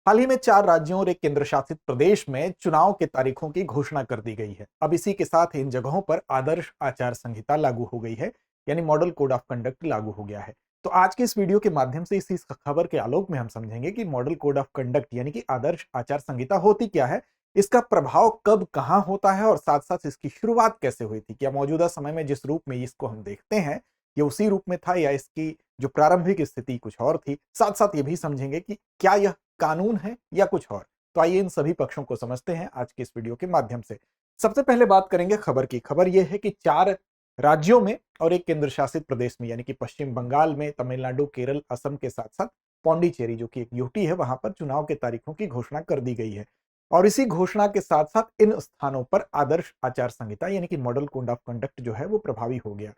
हाल ही में 4 राज्यों और एक केंद्र शासित प्रदेश में चुनाव के तारीखों की घोषणा कर दी गई है। अब इसी के साथ इन जगहों पर आदर्श आचार संहिता लागू हो गई है, यानी मॉडल कोड ऑफ कंडक्ट लागू हो गया है। तो आज के इस वीडियो के माध्यम से इसी खबर के आलोक में हम समझेंगे कि मॉडल कोड ऑफ कंडक्ट यानी कि आदर्श आचार संहिता होती क्या है, इसका प्रभाव कब कहां होता है और साथ साथ इसकी शुरुआत कैसे हुई थी। क्या मौजूदा समय में जिस रूप में इसको हम देखते हैं ये उसी रूप में था या इसकी जो प्रारंभिक स्थिति कुछ और थी। साथ साथ ये भी समझेंगे कि क्या यह कानून है या कुछ और। तो आइए इन सभी पक्षों को समझते हैं आज के इस वीडियो के माध्यम से। सबसे पहले बात करेंगे खबर की। खबर यह है कि 4 राज्यों में और एक केंद्र शासित प्रदेश में यानी कि पश्चिम बंगाल में, तमिलनाडु, केरल, असम के साथ साथ पौंडीचेरी जो कि एक यूटी है, वहां पर चुनाव के तारीखों की घोषणा कर दी गई है। और इसी घोषणा के साथ साथ इन स्थानों पर आदर्श आचार संहिता यानी कि मॉडल कोड ऑफ कंडक्ट जो है वो प्रभावी हो गया।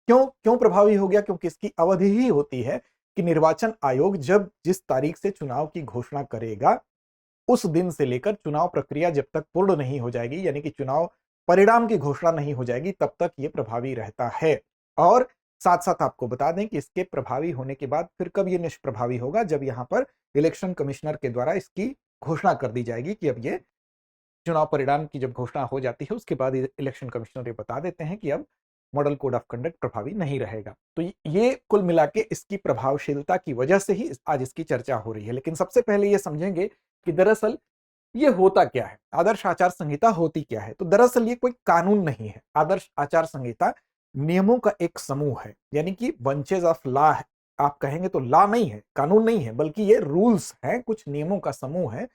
क्यों क्यों प्रभावी हो गया? क्योंकि इसकी अवधि ही होती है कि निर्वाचन आयोग जब जिस तारीख से चुनाव की घोषणा करेगा उस दिन से लेकर चुनाव प्रक्रिया जब तक पूर्ण नहीं हो जाएगी, यानी कि चुनाव परिणाम की घोषणा नहीं हो जाएगी, तब तक यह प्रभावी रहता है। और साथ साथ आपको बता दें कि इसके प्रभावी होने के बाद फिर कब यह निष्प्रभावी होगा, जब यहां पर इलेक्शन कमिश्नर के द्वारा इसकी घोषणा कर दी जाएगी कि अब ये चुनाव परिणाम की जब घोषणा हो जाती है उसके बाद इलेक्शन कमिश्नर ये बता देते हैं कि अब मॉडल कोड ऑफ कंडक्ट प्रभावी नहीं रहेगा। तो ये कुल मिला के इसकी प्रभावशीलता की वजह से ही आज इसकी चर्चा हो रही है। लेकिन सबसे पहले ये समझेंगे कि दरअसल ये होता क्या है, आदर्श आचार संहिता होती क्या है। तो दरअसल ये कोई कानून नहीं है। आदर्श आचार संहिता नियमों का एक समूह है, यानी कि बंचेज ऑफ लॉ है। आप कहेंगे तो लॉ नहीं है, कानून नहीं है, बल्कि ये रूल्स हैं, कुछ नियमों का समूह है।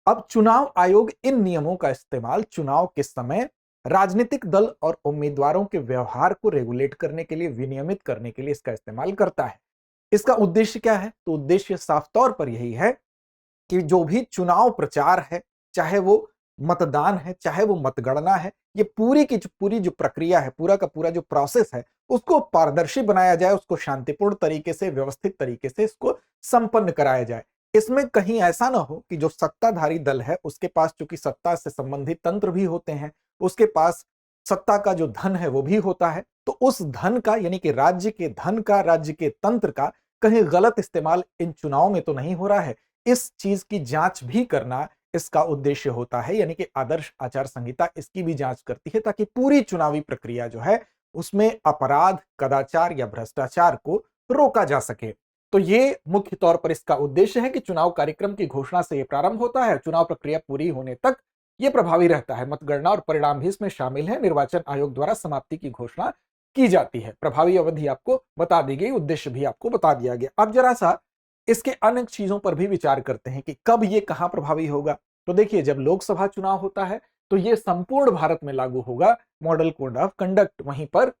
अब चुनाव आयोग इन नियमों का इस्तेमाल चुनाव के समय राजनीतिक दल और उम्मीदवारों के व्यवहार को रेगुलेट करने के लिए, विनियमित करने के लिए इसका इस्तेमाल करता है। इसका उद्देश्य क्या है? तो उद्देश्य साफ तौर पर यही है कि जो भी चुनाव प्रचार है, चाहे वो मतदान है, चाहे वो मतगणना है, ये पूरी की पूरी जो प्रक्रिया है, पूरा का पूरा जो प्रोसेस है, उसको पारदर्शी बनाया जाए, उसको शांतिपूर्ण तरीके से, व्यवस्थित तरीके से इसको संपन्न कराया जाए। इसमें कहीं ऐसा ना हो कि जो सत्ताधारी दल है उसके पास चूंकि सत्ता से संबंधित तंत्र भी होते हैं, उसके पास सत्ता का जो धन है वो भी होता है, तो उस धन का यानी कि राज्य के धन का, राज्य के तंत्र का कहीं गलत इस्तेमाल इन चुनाव में तो नहीं हो रहा है, इस चीज की जांच भी करना इसका उद्देश्य होता है। यानी कि आदर्श आचार संहिता इसकी भी जांच करती है ताकि पूरी चुनावी प्रक्रिया जो है उसमें अपराध, कदाचार या भ्रष्टाचार को रोका जा सके। तो ये मुख्य तौर पर इसका उद्देश्य है कि चुनाव कार्यक्रम की घोषणा से ये प्रारंभ होता है, चुनाव प्रक्रिया पूरी होने तक ये प्रभावी रहता है। मतगणना और परिणाम भी इसमें शामिल है। निर्वाचन आयोग द्वारा समाप्ति की घोषणा की जाती है। प्रभावी अवधि आपको बता दी गई, उद्देश्य भी आपको बता दिया गया। अब जरा सा इसके अन्य चीजों पर भी विचार करते हैं कि कब ये कहां प्रभावी होगा। तो देखिए, जब लोकसभा चुनाव होता है तो ये संपूर्ण भारत में लागू होगा मॉडल कोड ऑफ कंडक्ट। वहीं पर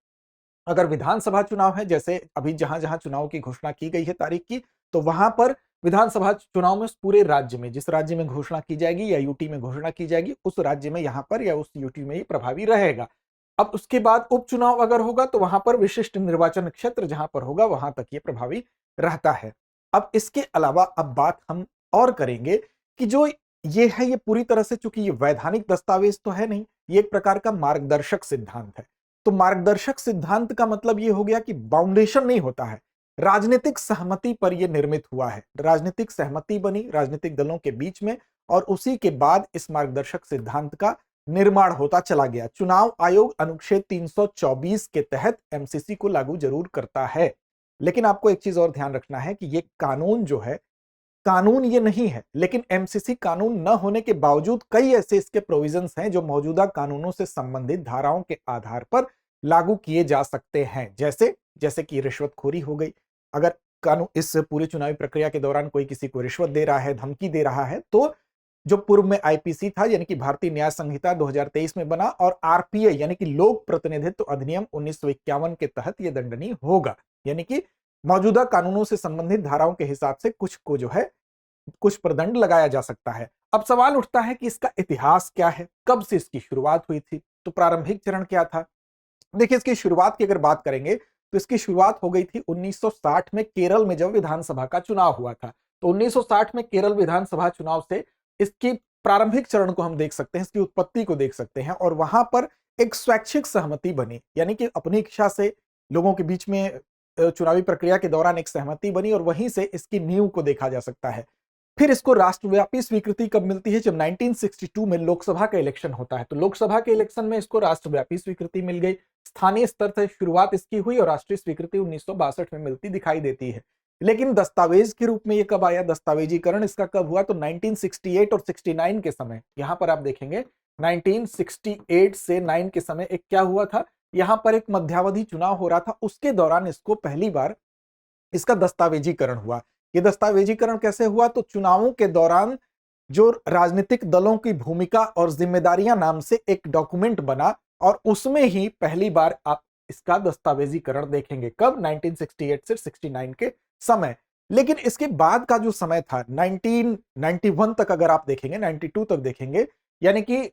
अगर विधानसभा चुनाव है, जैसे अभी जहां जहां चुनाव की घोषणा की गई है तारीख की, तो वहां पर विधानसभा चुनाव में पूरे राज्य में, जिस राज्य में घोषणा की जाएगी या यूटी में घोषणा की जाएगी, उस राज्य में यहां पर या उस यूटी में ही प्रभावी रहेगा। अब उसके बाद उपचुनाव अगर होगा तो वहां पर विशिष्ट निर्वाचन क्षेत्र जहां पर होगा वहां तक ये प्रभावी रहता है। अब इसके अलावा अब बात हम और करेंगे कि जो ये है, ये पूरी तरह से, चूंकि ये वैधानिक दस्तावेज तो है नहीं, ये एक प्रकार का मार्गदर्शक सिद्धांत है। तो मार्गदर्शक सिद्धांत का मतलब ये हो गया कि बाउंडेशन नहीं होता है, राजनीतिक सहमति पर यह निर्मित हुआ है। राजनीतिक सहमति बनी राजनीतिक दलों के बीच में और उसी के बाद इस मार्गदर्शक सिद्धांत का निर्माण होता चला गया। चुनाव आयोग अनुच्छेद 324 के तहत एमसीसी को लागू जरूर करता है, लेकिन आपको एक चीज और ध्यान रखना है कि ये कानून जो है, कानून ये नहीं है, लेकिन एमसीसी कानून न होने के बावजूद कई ऐसे इसके प्रोविजंस हैं जो मौजूदा कानूनों से संबंधित धाराओं के आधार पर लागू किए जा सकते हैं। जैसे जैसे कि रिश्वतखोरी हो गई। अगर कानून इस पूरी चुनावी प्रक्रिया के दौरान कोई किसी को रिश्वत दे रहा है, धमकी दे रहा है, तो जो पूर्व में आईपीसी था यानी कि भारतीय न्याय संहिता 2023 में बना, और आरपीआई यानी कि लोक प्रतिनिधित्व अधिनियम 1951 के तहत यह दंडनीय होगा। यानी कि मौजूदा कानूनों से संबंधित धाराओं के हिसाब से कुछ को जो है कुछ पर दंड लगाया जा सकता है। अब सवाल उठता है कि इसका इतिहास क्या है, कब से इसकी शुरुआत हुई थी, तो प्रारंभिक चरण क्या था। देखिए, इसकी शुरुआत की अगर बात करेंगे तो इसकी शुरुआत हो गई थी 1960 में, केरल में जब विधानसभा का चुनाव हुआ था। तो 1960 में केरल विधानसभा चुनाव से इसकी प्रारंभिक चरण को हम देख सकते हैं, इसकी उत्पत्ति को देख सकते हैं। और वहां पर एक स्वैच्छिक सहमति बनी, यानी कि अपनी इच्छा से लोगों के बीच में चुनावी प्रक्रिया के दौरान एक सहमति बनी और वहीं से इसकी नींव को देखा जा सकता है। फिर इसको राष्ट्रव्यापी स्वीकृति कब मिलती है? जब 1962 में लोकसभा का इलेक्शन होता है। तो लोकसभा के इलेक्शन में इसको राष्ट्रव्यापी स्वीकृति मिल गई। स्थानीय स्तर से शुरुआत इसकी हुई और राष्ट्रीय स्वीकृति 1962 में मिलती दिखाई देती है। लेकिन दस्तावेज के रूप में ये कब आया? दस्तावेजीकरण इसका कब हुआ? तो 1968 और 69 के समय। यहां पर आप देखेंगे 1968 से 9 के समय एक क्या हुआ था, यहां पर एक मध्यावधि चुनाव हो रहा था, उसके दौरान इसको पहली बार इसका दस्तावेजीकरण हुआ। ये दस्तावेजीकरण कैसे हुआ? तो चुनावों के दौरान जो राजनीतिक दलों की भूमिका और जिम्मेदारियां नाम से एक डॉक्यूमेंट बना और उसमें ही पहली बार आप इसका दस्तावेजीकरण देखेंगे। कब? 1968 से 69 के समय। लेकिन इसके बाद का जो समय था 1991 तक अगर आप देखेंगे, 92 तक देखेंगे, यानी कि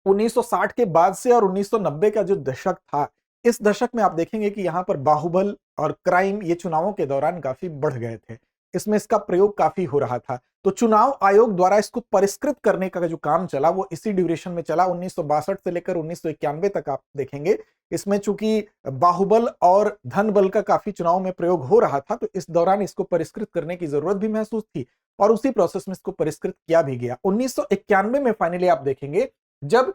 1960 के बाद से और 1990 का जो दशक था, इस दशक में आप देखेंगे कि यहां पर बाहुबल और क्राइम ये चुनावों के दौरान काफी बढ़ गए थे। इसमें इसका प्रयोग काफी हो रहा था। तो चुनाव आयोग द्वारा इसको परिष्कृत करने का जो काम चला वो इसी ड्यूरेशन में चला। 1962 से लेकर 1991 तक आप देखेंगे। इसमें चूंकि बाहुबल और धन बल का काफी चुनाव में प्रयोग हो रहा था, तो इस दौरान इसको परिष्कृत करने की जरूरत भी महसूस थी और उसी प्रोसेस में इसको परिष्कृत किया भी गया। 1991 में फाइनली आप देखेंगे जब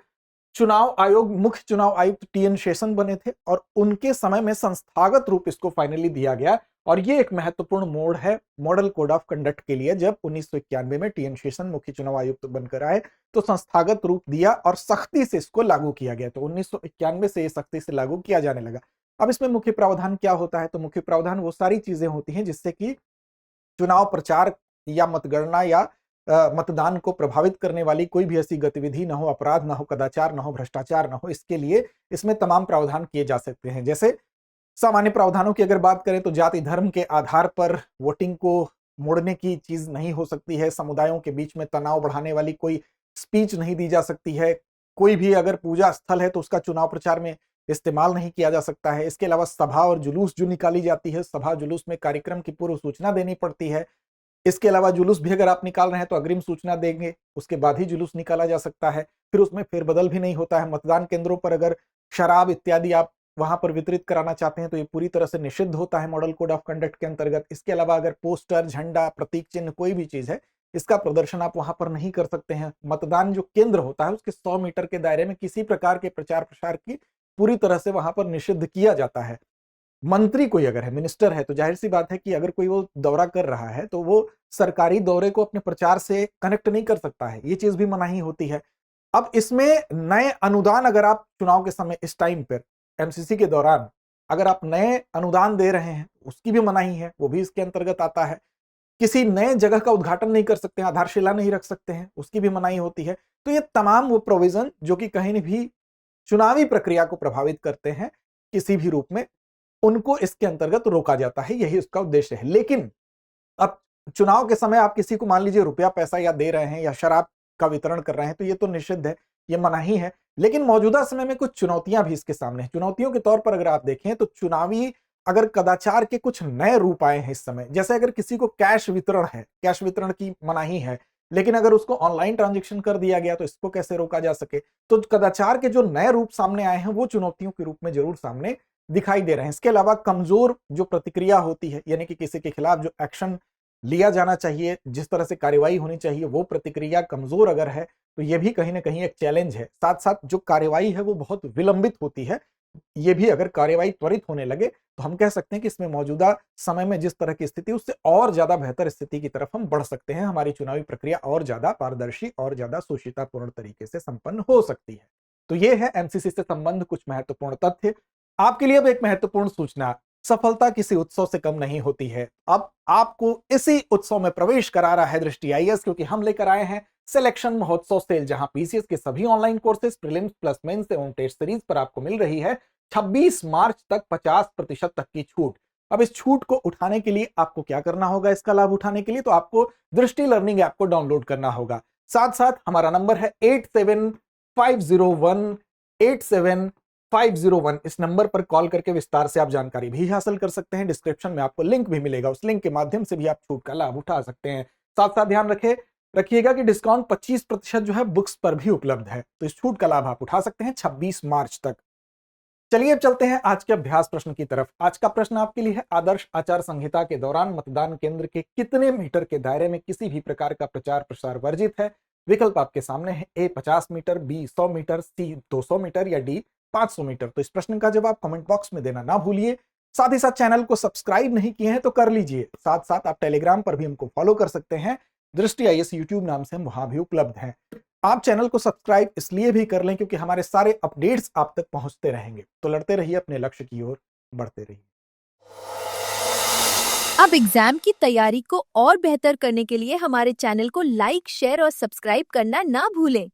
चुनाव आयोग मुख्य चुनाव आयुक्त टीएन शेषन बने थे और उनके समय में संस्थागत रूप इसको फाइनली दिया गया। और ये एक महत्वपूर्ण मोड़ है मॉडल कोड ऑफ कंडक्ट के लिए। जब 1991 में टीएन शेषन मुख्य चुनाव आयुक्त बनकर आए तो संस्थागत रूप दिया और सख्ती से इसको लागू किया गया। तो 1991 से ये सख्ती से लागू किया जाने लगा। अब इसमें मुख्य प्रावधान क्या होता है? तो मुख्य प्रावधान वो सारी चीजें होती हैं जिससे कि चुनाव प्रचार या मतगणना या मतदान को प्रभावित करने वाली कोई भी ऐसी गतिविधि ना हो, अपराध ना हो, कदाचार ना हो, भ्रष्टाचार ना हो, इसके लिए इसमें तमाम प्रावधान किए जा सकते हैं। जैसे सामान्य प्रावधानों की अगर बात करें तो जाति धर्म के आधार पर वोटिंग को मोड़ने की चीज नहीं हो सकती है। समुदायों के बीच में तनाव बढ़ाने वाली कोई स्पीच नहीं दी जा सकती है। कोई भी अगर पूजा स्थल है तो उसका चुनाव प्रचार में इस्तेमाल नहीं किया जा सकता है। इसके अलावा सभा और जुलूस जो निकाली जाती है, सभा जुलूस में कार्यक्रम की पूर्व सूचना देनी पड़ती है। इसके अलावा जुलूस भी अगर आप निकाल रहे हैं तो अग्रिम सूचना देंगे, उसके बाद ही जुलूस निकाला जा सकता है। फिर उसमें फेरबदल भी नहीं होता है। मतदान केंद्रों पर अगर शराब इत्यादि आप वहां पर वितरित कराना चाहते हैं तो ये पूरी तरह से निषिद्ध होता है मॉडल कोड ऑफ कंडक्ट के अंतर्गत। इसके अलावा अगर पोस्टर, झंडा, प्रतीक चिन्ह कोई भी चीज है, इसका प्रदर्शन आप वहां पर नहीं कर सकते हैं। मतदान जो केंद्र होता है उसके 100 मीटर के दायरे में किसी प्रकार के प्रचार प्रसार की पूरी तरह से वहां पर निषिद्ध किया जाता है। मंत्री कोई अगर है, मिनिस्टर है, तो जाहिर सी बात है कि अगर कोई वो दौरा कर रहा है तो वो सरकारी दौरे को अपने प्रचार से कनेक्ट नहीं कर सकता है। ये चीज भी मनाही होती है। अब इसमें नए अनुदान अगर आप चुनाव के समय इस टाइम पर एमसीसी के दौरान अगर आप नए अनुदान दे रहे हैं उसकी भी मनाही है, वो भी इसके अंतर्गत आता है। किसी नए जगह का उद्घाटन नहीं कर सकते हैं, आधारशिला नहीं रख सकते हैं, उसकी भी मनाही होती है। तो ये तमाम वो प्रोविजन जो कि कहीं भी चुनावी प्रक्रिया को प्रभावित करते हैं किसी भी रूप में, उनको इसके अंतर्गत रोका जाता है। यही उसका उद्देश्य है। लेकिन अब चुनाव के समय आप किसी को मान लीजिए रुपया पैसा या दे रहे हैं या शराब का वितरण कर रहे हैं तो ये तो निषिद्ध है, ये मनाही है। लेकिन मौजूदा समय में कुछ चुनौतियां भी इसके सामने हैं। चुनौतियों के तौर पर अगर आप देखें तो चुनावी अगर कदाचार के कुछ नए रूप आए हैं इस समय। जैसे अगर किसी को कैश वितरण है, कैश वितरण की मनाही है, लेकिन अगर उसको ऑनलाइन ट्रांजेक्शन कर दिया गया तो इसको कैसे रोका जा सके? तो कदाचार के जो नए रूप सामने आए हैं वो चुनौतियों के रूप में जरूर सामने दिखाई दे रहे हैं। इसके अलावा कमजोर जो प्रतिक्रिया होती है, यानी कि किसी के खिलाफ जो एक्शन लिया जाना चाहिए, जिस तरह से कार्रवाई होनी चाहिए, वो प्रतिक्रिया कमजोर अगर है तो ये भी कहीं ना कहीं एक चैलेंज है। साथ साथ जो कार्रवाई है वो बहुत विलंबित होती है। ये भी अगर कार्रवाई त्वरित होने लगे तो हम कह सकते हैं कि इसमें मौजूदा समय में जिस तरह की स्थिति उससे और ज्यादा बेहतर स्थिति की तरफ हम बढ़ सकते हैं। हमारी चुनावी प्रक्रिया और ज्यादा पारदर्शी और ज्यादा सुशितापूर्ण तरीके से संपन्न हो सकती है। तो ये है एमसीसी से संबंध कुछ महत्वपूर्ण तथ्य। आपके लिए अब एक महत्वपूर्ण सूचना, सफलता किसी उत्सव से कम नहीं होती है। अब आपको इसी उत्सव में प्रवेश करा रहा है दृष्टि आईएएस, क्योंकि हम लेकर आए हैं सिलेक्शन महोत्सव सेल, जहां पीसीएस के सभी online courses prelims plus mains एवं टेस्ट सीरीज पर आपको मिल रही है 26 मार्च तक 50% तक की छूट। अब इस छूट को उठाने के लिए आपको क्या करना होगा? इसका लाभ उठाने के लिए तो आपको दृष्टि लर्निंग ऐप को डाउनलोड करना होगा। साथ साथ हमारा नंबर है 8750187501। इस नंबर पर कॉल करके विस्तार से आप जानकारी भी हासिल कर सकते हैं। डिस्क्रिप्शन में आपको लिंक भी मिलेगा, उस लिंक के माध्यम से भी आप छूट का लाभ उठा सकते हैं। साथ साथ ध्यान रखिएगा कि डिस्काउंट 25% जो है बुक्स पर भी उपलब्ध है, तो इस छूट का लाभ आप उठा सकते हैं 26 मार्च तक। चलिए अब चलते हैं आज के अभ्यास प्रश्न की तरफ। आज का प्रश्न आपके लिए है, आदर्श आचार संहिता के दौरान मतदान केंद्र के कितने मीटर के दायरे में किसी भी प्रकार का प्रचार प्रसार वर्जित है? विकल्प आपके सामने है, ए 50 मीटर, बी 100 मीटर, सी 200 मीटर या डी 500 मीटर। तो इस प्रश्न का जवाब कमेंट बॉक्स में देना ना भूलिए। साथ ही साथ चैनल को सब्सक्राइब नहीं किए हैं तो कर लीजिए। साथ साथ आप टेलीग्राम पर भी हमको फॉलो कर सकते हैं, दृष्टि आईएएस यूट्यूब नाम से हम वहां भी उपलब्ध हैं। आप चैनल को सब्सक्राइब इसलिए भी कर लें क्योंकि हमारे सारे अपडेट्स आप तक पहुंचते रहेंगे। तो लड़ते रहिए, अपने लक्ष्य की ओर बढ़ते रहिए। अब एग्जाम की तैयारी को और बेहतर करने के लिए हमारे चैनल को लाइक, शेयर और सब्सक्राइब करना ना भूलें।